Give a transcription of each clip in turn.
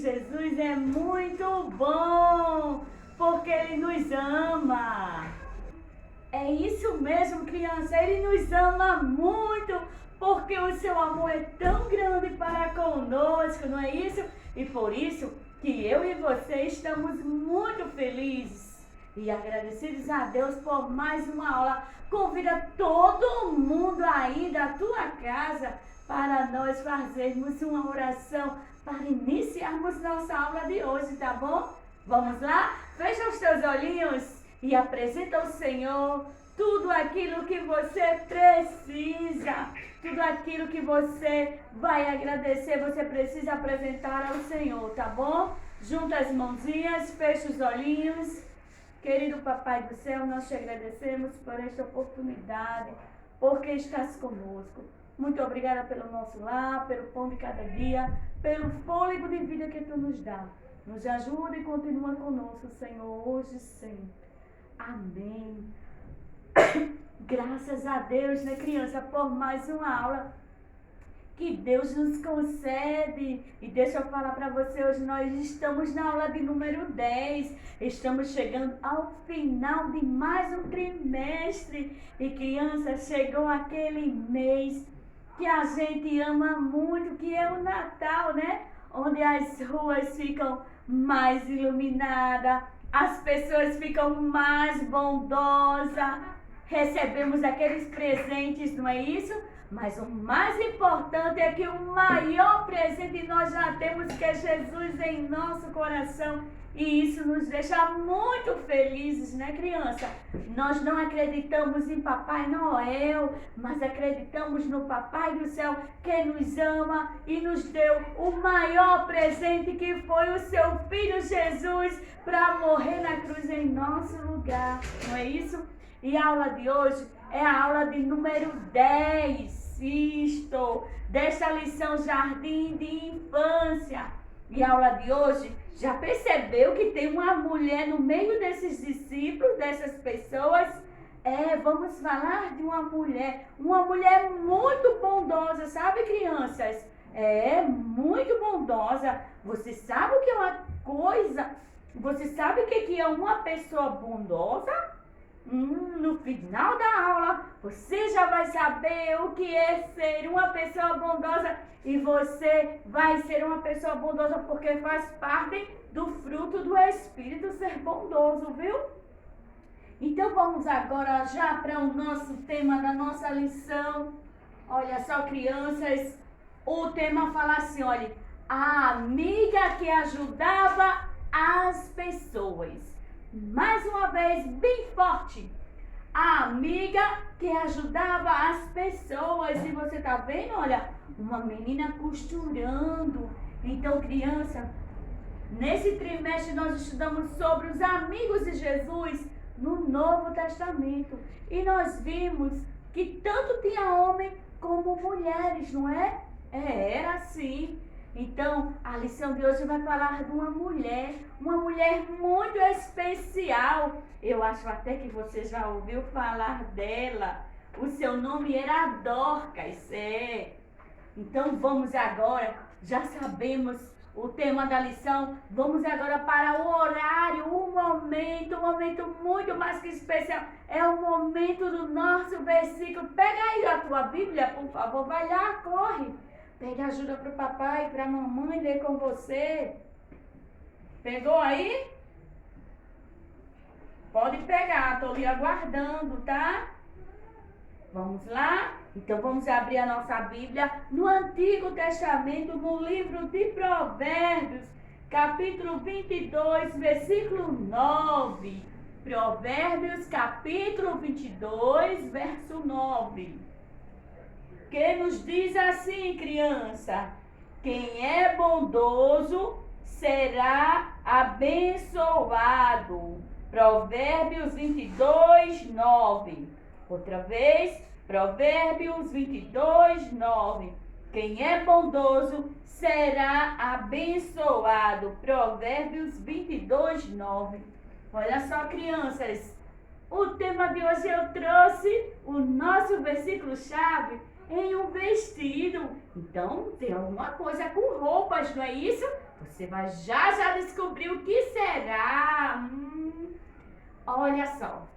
Jesus é muito bom, porque Ele nos ama. É isso mesmo, criança, Ele nos ama muito, porque o seu amor é tão grande para conosco, não é isso? E por isso que eu e você estamos muito felizes e agradecidos a Deus por mais uma aula. Convida todo mundo aí da tua casa para nós fazermos uma oração para iniciarmos nossa aula de hoje, tá bom? Vamos lá? Fecha os teus olhinhos e apresenta ao Senhor tudo aquilo que você precisa, tudo aquilo que você vai agradecer, você precisa apresentar ao Senhor, tá bom? Junta as mãozinhas, fecha os olhinhos. Querido Papai do Céu, nós te agradecemos por esta oportunidade, porque estás conosco. Muito obrigada pelo nosso lar, pelo pão de cada dia, pelo fôlego de vida que Tu nos dá. Nos ajuda e continua conosco, Senhor, hoje e sempre. Amém. Graças a Deus, né, criança, por mais uma aula que Deus nos concede. E deixa eu falar para você, hoje nós estamos na aula de número 10. Estamos chegando ao final de mais um trimestre. E criança, chegou aquele mês que a gente ama muito, que é o Natal, né? Onde as ruas ficam mais iluminadas, as pessoas ficam mais bondosas, recebemos aqueles presentes, não é isso? Mas o mais importante é que o maior presente nós já temos, que é Jesus em nosso coração. E isso nos deixa muito felizes, né, criança? Nós não acreditamos em Papai Noel, mas acreditamos no Papai do Céu, que nos ama e nos deu o maior presente, que foi o seu Filho Jesus, para morrer na cruz em nosso lugar, não é isso? E a aula de hoje é a aula de número 10, desta lição Jardim de Infância. E a aula de hoje, já percebeu que tem uma mulher no meio desses discípulos, dessas pessoas? Vamos falar de uma mulher muito bondosa, sabe, crianças? Muito bondosa. Você sabe o que é uma coisa? Você sabe o que é uma pessoa bondosa? No final da aula, você já vai saber o que é ser uma pessoa bondosa. E você vai ser uma pessoa bondosa porque faz parte do fruto do Espírito ser bondoso, viu? Então vamos agora já para o nosso tema da nossa lição. Olha só, crianças, o tema fala assim, olha, a amiga que ajudava as pessoas. Mais uma vez, bem forte. A amiga que ajudava as pessoas. E você tá vendo, olha, uma menina costurando. Então, criança, nesse trimestre nós estudamos sobre os amigos de Jesus no Novo Testamento. E nós vimos que tanto tinha homem como mulheres, não é? Era assim. Então, a lição de hoje vai falar de uma mulher muito especial. Eu acho até que você já ouviu falar dela. O seu nome era Dorcas, Então, vamos agora, já sabemos o tema da lição, vamos agora para o horário, um momento muito mais que especial. É o momento do nosso versículo. Pega aí a tua Bíblia, por favor, vai lá, corre. Pega ajuda para o papai, para a mamãe ler com você. Pegou aí? Pode pegar, estou lhe aguardando, tá? Vamos lá? Então vamos abrir a nossa Bíblia no Antigo Testamento, no livro de Provérbios, capítulo 22, versículo 9. Provérbios, capítulo 22, verso 9. Que nos diz assim, criança: quem é bondoso será abençoado. Provérbios 22, 9. Outra vez, Provérbios 22, 9. Quem é bondoso será abençoado. Provérbios 22, 9. Olha só, crianças, o tema de hoje eu trouxe o nosso versículo-chave em um vestido. Então, tem alguma coisa com roupas, não é isso? Você vai já descobrir o que será. Olha só.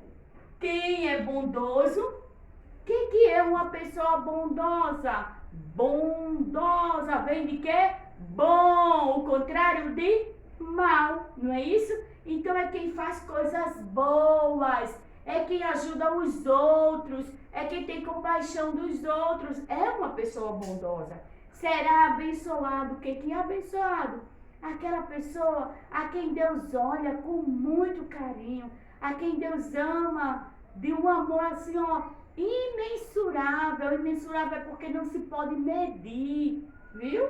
Quem é bondoso? O que é uma pessoa bondosa? Bondosa vem de quê? Bom, o contrário de mal, não é isso? Então é quem faz coisas boas, é quem ajuda os outros, é quem tem compaixão dos outros, é uma pessoa bondosa. Será abençoado. O que é abençoado? Aquela pessoa a quem Deus olha com muito carinho, a quem Deus ama de um amor assim, ó, imensurável. Imensurável é porque não se pode medir, viu?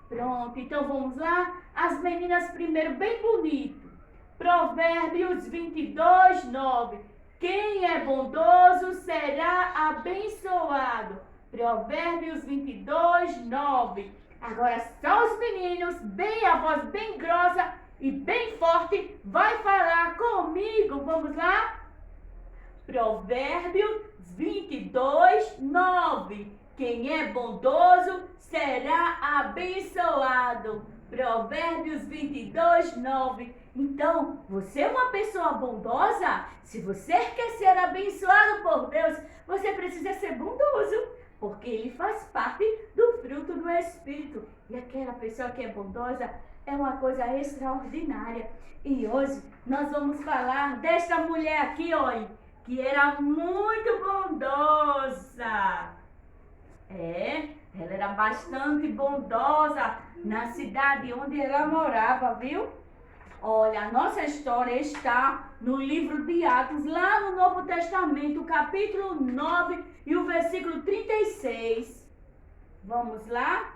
Pronto, então vamos lá. As meninas primeiro, bem bonito. Provérbios 22, 9. Quem é bondoso será abençoado. Provérbios 22, 9. Agora só os meninos, bem a voz bem grossa e bem forte, vai falar comigo. Vamos lá? Provérbios 22, 9. Quem é bondoso será abençoado. Provérbios 22, 9. Então, você é uma pessoa bondosa? Se você quer ser abençoado por Deus, você precisa ser bondoso, porque ele faz parte do fruto do Espírito. E aquela pessoa que é bondosa é uma coisa extraordinária. E hoje nós vamos falar desta mulher aqui, olha, que era muito bondosa. Ela era bastante bondosa na cidade onde ela morava, viu? Olha, a nossa história está no livro de Atos, lá no Novo Testamento, capítulo 9 e o versículo 36. Vamos lá?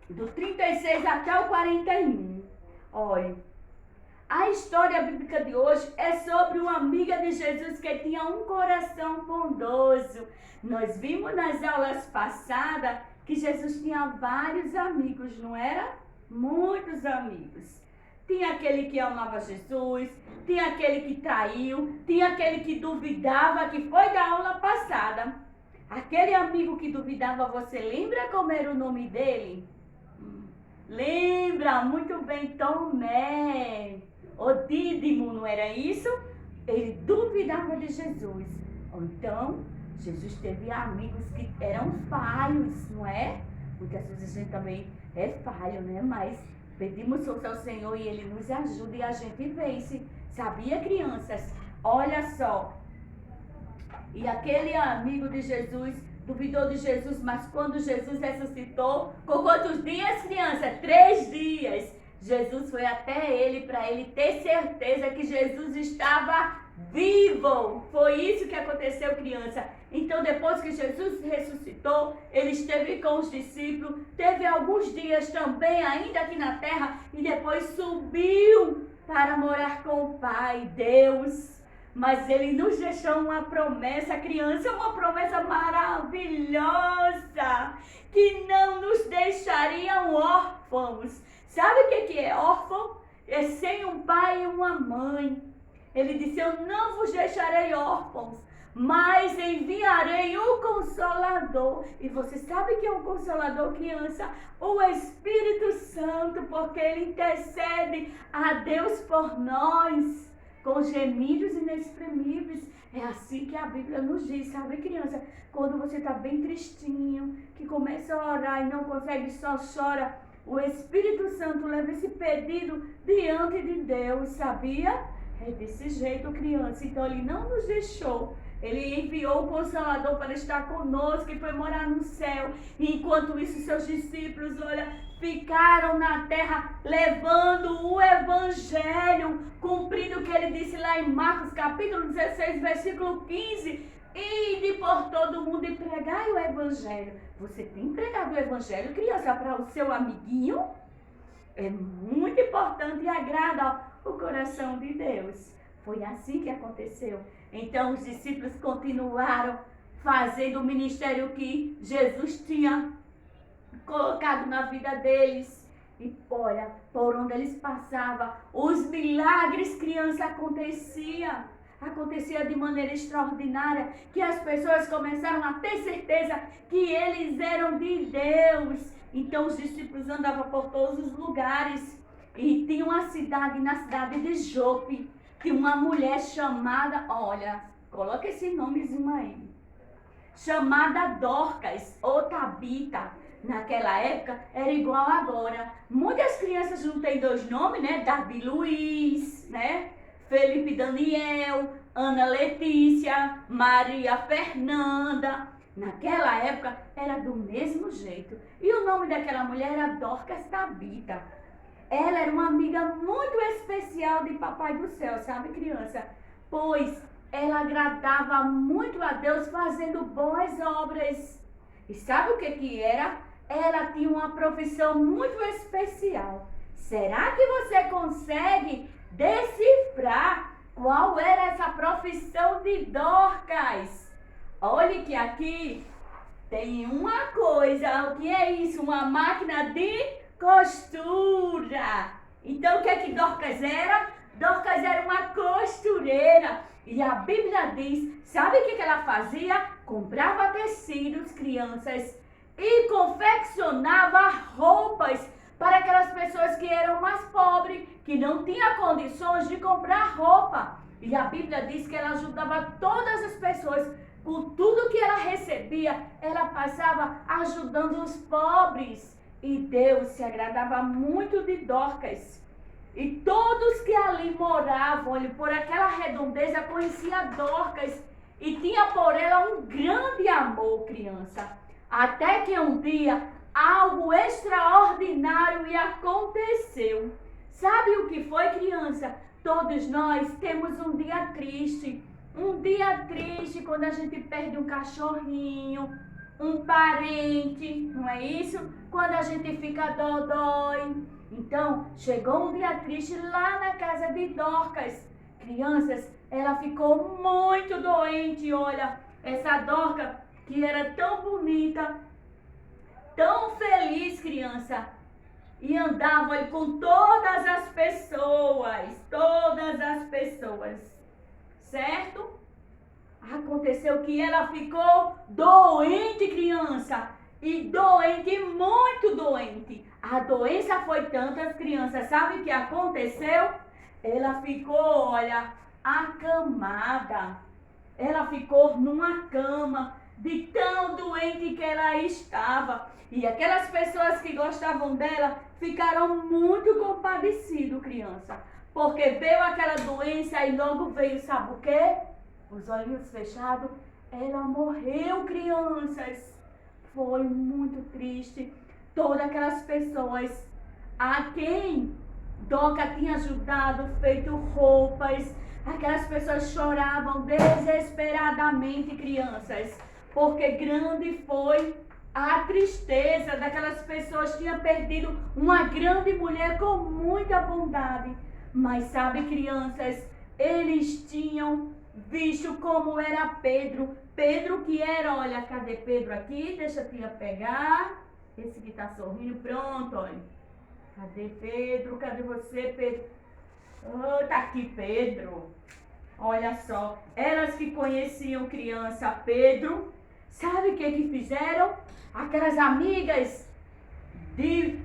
Do 36 até o 41. Olha, a história bíblica de hoje é sobre uma amiga de Jesus que tinha um coração bondoso. Nós vimos nas aulas passadas que Jesus tinha vários amigos, não era? Muitos amigos. Tinha aquele que amava Jesus, tinha aquele que traiu, tinha aquele que duvidava, que foi da aula passada. Aquele amigo que duvidava, você lembra como era o nome dele? Lembra? Muito bem, Tomé. O Dídimo, não era isso? Ele duvidava de Jesus. Então, Jesus teve amigos que eram falhos, não é? Muitas vezes a gente também é falho, né? Mas pedimos força ao Senhor e Ele nos ajuda e a gente vence. Sabia, crianças? Olha só. E aquele amigo de Jesus duvidou de Jesus, mas quando Jesus ressuscitou, com quantos dias, criança? 3 dias. Jesus foi até ele para ele ter certeza que Jesus estava vivo. Foi isso que aconteceu, criança. Então, depois que Jesus ressuscitou, ele esteve com os discípulos, teve alguns dias também ainda aqui na terra e depois subiu para morar com o Pai, Deus. Mas ele nos deixou uma promessa, criança, uma promessa maravilhosa, que não nos deixariam órfãos. Sabe o que é órfão? É sem um pai e uma mãe. Ele disse, eu não vos deixarei órfãos, mas enviarei o Consolador. E você sabe que é o Consolador, criança? O Espírito Santo, porque ele intercede a Deus por nós, com gemidos inexprimíveis. É assim que a Bíblia nos diz, sabe, criança? Quando você está bem tristinho, que começa a orar e não consegue, só chora, o Espírito Santo leva esse pedido diante de Deus, sabia? É desse jeito, criança. Então, ele não nos deixou. Ele enviou o Consolador para estar conosco e foi morar no céu. E enquanto isso, seus discípulos, olha, ficaram na terra levando o Evangelho, cumprindo o que ele disse lá em Marcos, capítulo 16, versículo 15. Ide por todo mundo e pregai o Evangelho. Você tem pregado o Evangelho, criança, para o seu amiguinho? É muito importante e agrada o coração de Deus. Foi assim que aconteceu. Então os discípulos continuaram fazendo o ministério que Jesus tinha colocado na vida deles. E olha, por onde eles passavam, os milagres, criança, acontecia de maneira extraordinária, que as pessoas começaram a ter certeza que eles eram de Deus. Então os discípulos andavam por todos os lugares. E tinha uma cidade, na cidade de Jope, tinha uma mulher chamada, olha, coloca esse nomezinho aí, chamada Dorcas ou Tabita. Naquela época era igual agora. Muitas crianças não têm dois nomes, né? Davi Luiz, né? Felipe Daniel, Ana Letícia, Maria Fernanda. Naquela época era do mesmo jeito. E o nome daquela mulher era Dorcas Tabita. Ela era uma amiga muito especial de Papai do Céu, sabe, criança? Pois ela agradava muito a Deus fazendo boas obras. E sabe o que era? Ela tinha uma profissão muito especial. Será que você consegue decifrar qual era essa profissão de Dorcas? Olhe que aqui tem uma coisa. O que é isso? Uma máquina de costura. Então o que é que Dorcas era? Dorcas era uma costureira. E a Bíblia diz, sabe o que ela fazia? Comprava tecidos, crianças, e confeccionava roupas para aquelas pessoas que eram mais pobres, que não tinham condições de comprar roupa. E a Bíblia diz que ela ajudava todas as pessoas. Com tudo que ela recebia, ela passava ajudando os pobres. E Deus se agradava muito de Dorcas. E todos que ali moravam, ali por aquela redondeza, conheciam Dorcas. E tinha por ela um grande amor, criança. Até que um dia, algo extraordinário aconteceu. Sabe o que foi, criança? Todos nós temos um dia triste. Um dia triste quando a gente perde um cachorrinho, um parente, não é isso? Quando a gente fica dodói. Então, chegou um dia triste lá na casa de Dorcas. Crianças, ela ficou muito doente. Olha, essa Dorcas, que era tão bonita, tão feliz, criança, e andava ali com todas as pessoas, certo? Aconteceu que ela ficou doente, criança, e doente, muito doente. A doença foi tanta, crianças, sabe o que aconteceu? Ela ficou, olha, acamada. Ela ficou numa cama de tão doente que ela estava. E aquelas pessoas que gostavam dela ficaram muito compadecidas, criança. Porque veio aquela doença e logo veio, sabe o quê? Os olhinhos fechados. Ela morreu, crianças. Foi muito triste. Todas aquelas pessoas a quem Dorcas tinha ajudado, feito roupas. Aquelas pessoas choravam desesperadamente, crianças, porque grande foi a tristeza daquelas pessoas que tinham perdido uma grande mulher com muita bondade. Mas sabe, crianças, eles tinham visto como era Pedro. Pedro que era, olha, cadê Pedro aqui? Deixa a tia pegar. Esse que tá sorrindo, pronto, olha. Cadê Pedro? Cadê você, Pedro? Oh, tá aqui Pedro. Olha só, elas que conheciam criança Pedro, sabe o que fizeram? Aquelas amigas de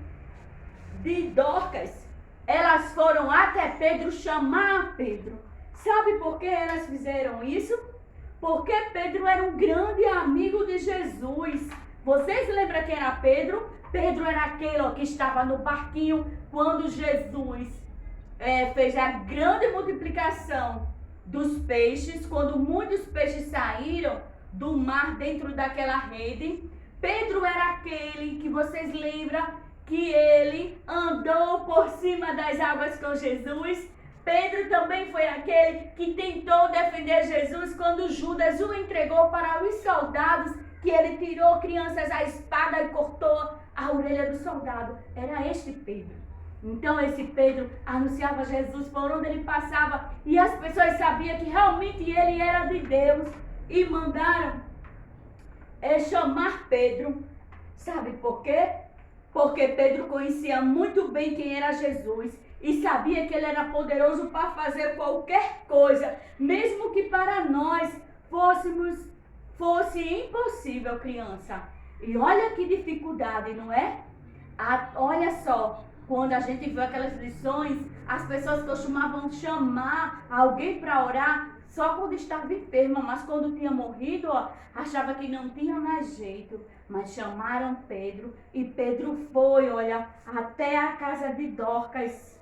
Dorcas, elas foram até Pedro chamar Pedro. Sabe por que elas fizeram isso? Porque Pedro era um grande amigo de Jesus. Vocês lembram quem era Pedro? Pedro era aquele que estava no barquinho quando Jesus fez a grande multiplicação dos peixes, quando muitos peixes saíram do mar dentro daquela rede. Pedro era aquele que vocês lembram que ele andou por cima das águas com Jesus. Pedro também foi aquele que tentou defender Jesus quando Judas o entregou para os soldados, que ele tirou, crianças, a espada e cortou a orelha do soldado. Era este Pedro. Então esse Pedro anunciava Jesus por onde ele passava e as pessoas sabiam que realmente ele era de Deus e mandaram chamar Pedro. Sabe por quê? Porque Pedro conhecia muito bem quem era Jesus e sabia que ele era poderoso para fazer qualquer coisa, mesmo que para nós fosse impossível, criança. E olha que dificuldade, não é? Olha só, quando a gente viu aquelas lições, as pessoas costumavam chamar alguém para orar só quando estava enferma, mas quando tinha morrido, ó, achava que não tinha mais jeito. Mas chamaram Pedro e Pedro foi, olha, até a casa de Dorcas.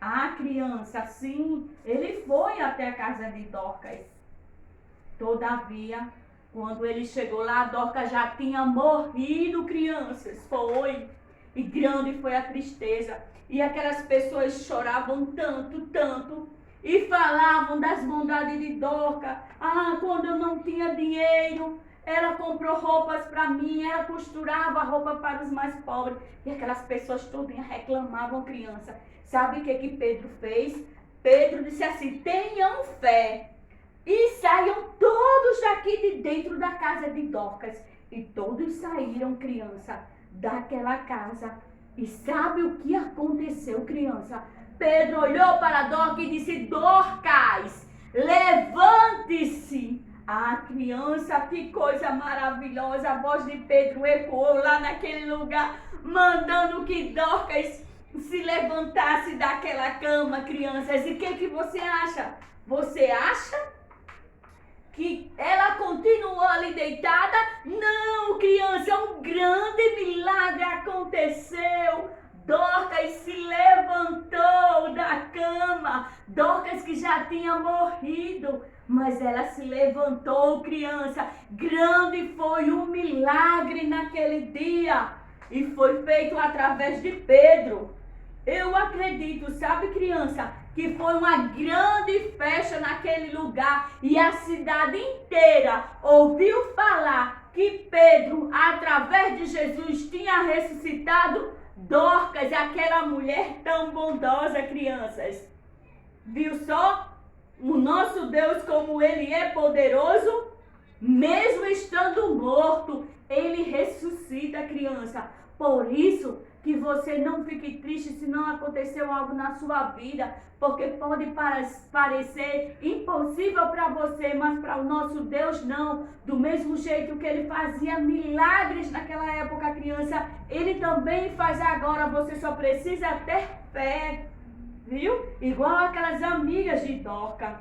A criança, sim, ele foi até a casa de Dorcas. Todavia, quando ele chegou lá, Dorcas já tinha morrido, crianças. Foi. E grande foi a tristeza. E aquelas pessoas choravam tanto, tanto. E falavam das bondades de Dorcas. Ah, quando eu não tinha dinheiro, ela comprou roupas para mim, ela costurava roupa para os mais pobres. E aquelas pessoas todas reclamavam, criança. Sabe o que Pedro fez? Pedro disse assim: tenham fé e saiam todos daqui de dentro da casa de Dorcas. E todos saíram, criança, daquela casa. E sabe o que aconteceu, criança? Pedro olhou para Dorcas e disse: Dorcas, levante-se. Ah, criança, que coisa maravilhosa. A voz de Pedro ecoou lá naquele lugar, mandando que Dorcas se levantasse daquela cama, crianças. E o que você acha? Você acha que ela continuou ali deitada? Não, criança, um grande milagre aconteceu. Dorcas se levantou da cama. Dorcas que já tinha morrido, mas ela se levantou, criança. Grande foi o milagre naquele dia e foi feito através de Pedro. Eu acredito, sabe, criança, que foi uma grande festa naquele lugar e a cidade inteira ouviu falar que Pedro, através de Jesus, tinha ressuscitado Dorcas, aquela mulher tão bondosa, crianças. Viu só o nosso Deus como ele é poderoso? Mesmo estando morto, ele ressuscita, criança. Por isso que você não fique triste se não aconteceu algo na sua vida, porque pode parecer impossível para você, mas para o nosso Deus não. Do mesmo jeito que ele fazia milagres naquela época, criança, ele também faz agora. Você só precisa ter fé, viu? Igual aquelas amigas de Dorcas.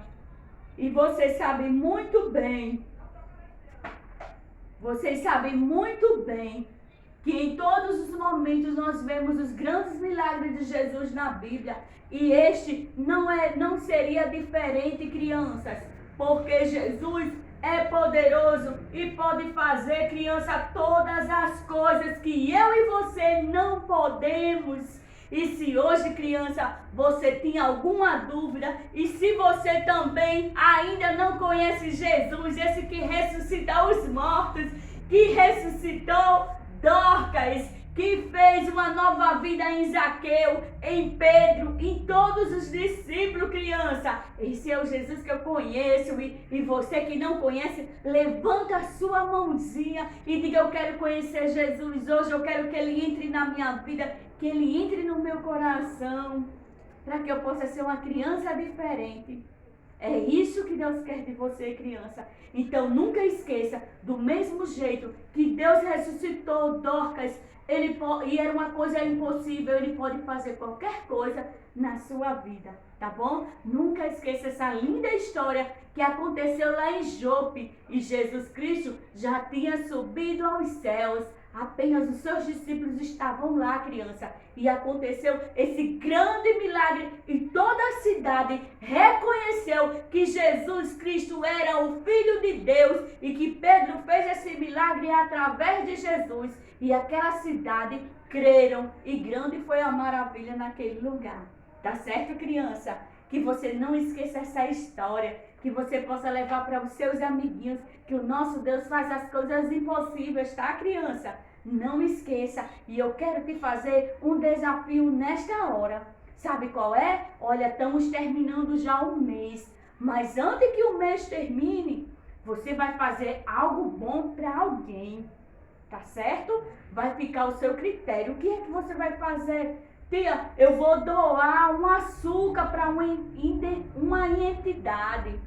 E vocês sabem muito bem que em todos os momentos nós vemos os grandes milagres de Jesus na Bíblia. E este não seria diferente, crianças, porque Jesus é poderoso e pode fazer, criança, todas as coisas que eu e você não podemos. E se hoje, criança, você tinha alguma dúvida, e se você também ainda não conhece Jesus, esse que ressuscita os mortos, que ressuscitou Dorcas, que fez uma nova vida em Zaqueu, em Pedro, em todos os discípulos, criança. Esse é o Jesus que eu conheço. E você que não conhece, levanta a sua mãozinha e diga: eu quero conhecer Jesus hoje, eu quero que ele entre na minha vida, que ele entre no meu coração, para que eu possa ser uma criança diferente. É isso que Deus quer de você, criança. Então nunca esqueça, do mesmo jeito que Deus ressuscitou Dorcas, e era uma coisa impossível, ele pode fazer qualquer coisa na sua vida, tá bom? Nunca esqueça essa linda história que aconteceu lá em Jope, e Jesus Cristo já tinha subido aos céus. Apenas os seus discípulos estavam lá, criança, e aconteceu esse grande milagre e toda a cidade reconheceu que Jesus Cristo era o Filho de Deus e que Pedro fez esse milagre através de Jesus. E aquela cidade creram e grande foi a maravilha naquele lugar. Tá certo, criança? Que você não esqueça essa história, que você possa levar para os seus amiguinhos, que o nosso Deus faz as coisas impossíveis, tá, criança? Não esqueça. E eu quero te fazer um desafio nesta hora. Sabe qual é? Olha, estamos terminando já o mês, mas antes que o mês termine, você vai fazer algo bom para alguém, tá certo? Vai ficar ao seu critério. O que é que você vai fazer? Tia, eu vou doar um açúcar para uma entidade.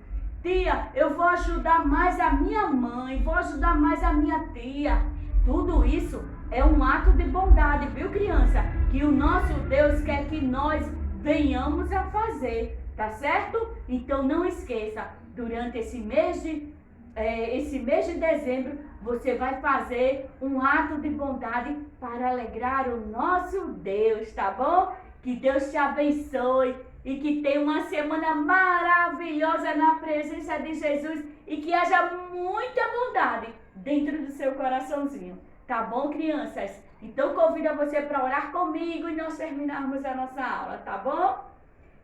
Tia, eu vou ajudar mais a minha mãe, vou ajudar mais a minha tia. Tudo isso é um ato de bondade, viu, criança? Que o nosso Deus quer que nós venhamos a fazer, tá certo? Então não esqueça, durante esse mês de dezembro, você vai fazer um ato de bondade para alegrar o nosso Deus, tá bom? Que Deus te abençoe e que tenha uma semana maravilhosa na presença de Jesus e que haja muita bondade dentro do seu coraçãozinho. Tá bom, crianças? Então convido você para orar comigo e nós terminarmos a nossa aula, tá bom?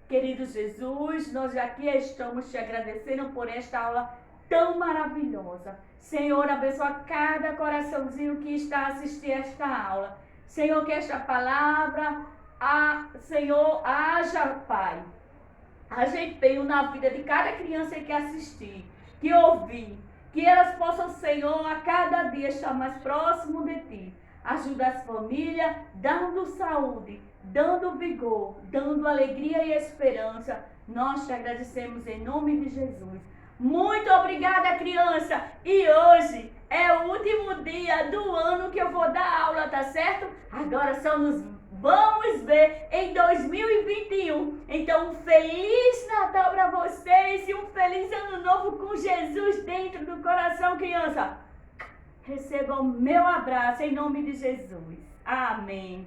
Querido Jesus, nós aqui estamos te agradecendo por esta aula tão maravilhosa. Senhor, abençoa cada coraçãozinho que está a assistir esta aula. Senhor, que esta palavra, Senhor, haja, Pai, haja empenho na vida de cada criança que assistir, que ouvir, que elas possam, Senhor, a cada dia estar mais próximo de Ti. Ajuda as famílias, dando saúde, dando vigor, dando alegria e esperança. Nós te agradecemos em nome de Jesus. Muito obrigada, criança! E hoje é o último dia do ano que eu vou dar aula, tá certo? Agora só nos vamos ver em 2021. Então, um Feliz Natal para vocês e um Feliz Ano Novo com Jesus dentro do coração, criança. Recebam meu abraço em nome de Jesus. Amém.